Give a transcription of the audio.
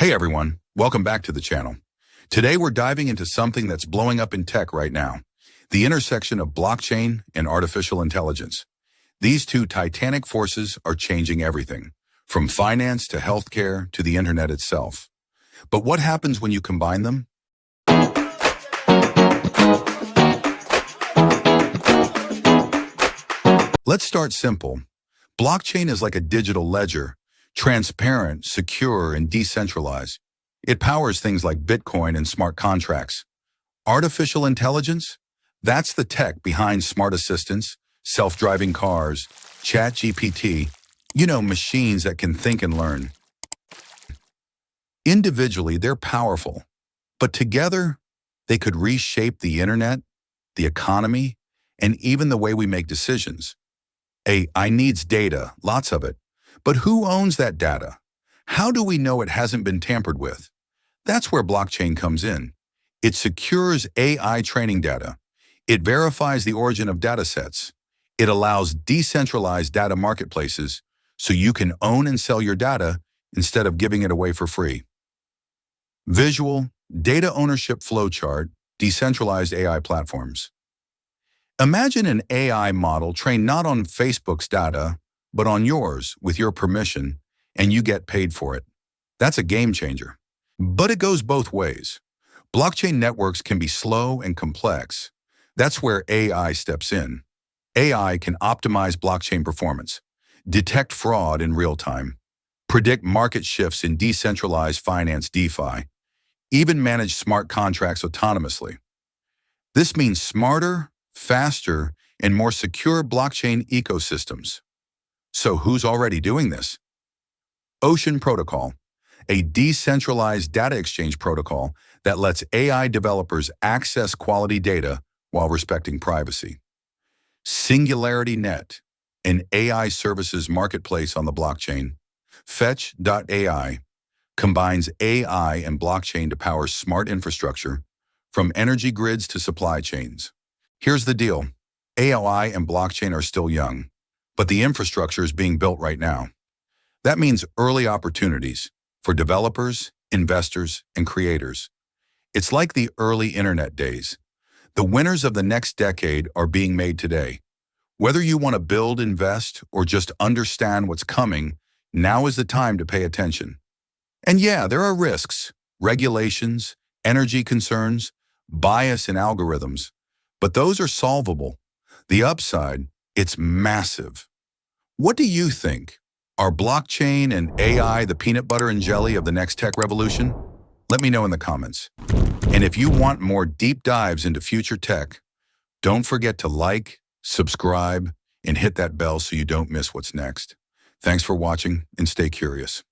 Hey everyone, welcome back to the channel. Today we're diving into something that's blowing up in tech right now, the intersection of blockchain and artificial intelligence. These two titanic forces are changing everything, from finance to healthcare to the internet itself. But what happens when you combine them? Let's start simple. Blockchain is like a digital ledger, transparent, secure, and decentralized. It powers things like Bitcoin and smart contracts. Artificial intelligence? That's the tech behind smart assistants, self-driving cars, ChatGPT, machines that can think and learn. Individually, they're powerful, but together, they could reshape the internet, the economy, and even the way we make decisions. AI needs data, lots of it. But who owns that data? How do we know it hasn't been tampered with? That's where blockchain comes in. It secures AI training data. It verifies the origin of data sets. It allows decentralized data marketplaces so you can own and sell your data instead of giving it away for free. Visual, data ownership flowchart, decentralized AI platforms. Imagine an AI model trained not on Facebook's data, but on yours with your permission, and you get paid for it. That's a game changer. But it goes both ways. Blockchain networks can be slow and complex. That's where AI steps in. AI can optimize blockchain performance, detect fraud in real time, predict market shifts in decentralized finance DeFi, even manage smart contracts autonomously. This means smarter, faster, and more secure blockchain ecosystems. So who's already doing this? Ocean Protocol, a decentralized data exchange protocol that lets AI developers access quality data while respecting privacy. Singularity Net, an AI services marketplace on the blockchain. Fetch.ai combines AI and blockchain to power smart infrastructure, from energy grids to supply chains. Here's the deal. AI and blockchain are still young, but the infrastructure is being built right now. That means early opportunities for developers, investors, and creators. It's like the early internet days. The winners of the next decade are being made today. Whether you want to build, invest, or just understand what's coming, now is the time to pay attention. And yeah, there are risks, regulations, energy concerns, bias in algorithms, but those are solvable. The upside, it's massive. What do you think? Are blockchain and AI the peanut butter and jelly of the next tech revolution? Let me know in the comments. And if you want more deep dives into future tech, don't forget to like, subscribe, and hit that bell so you don't miss what's next. Thanks for watching and stay curious.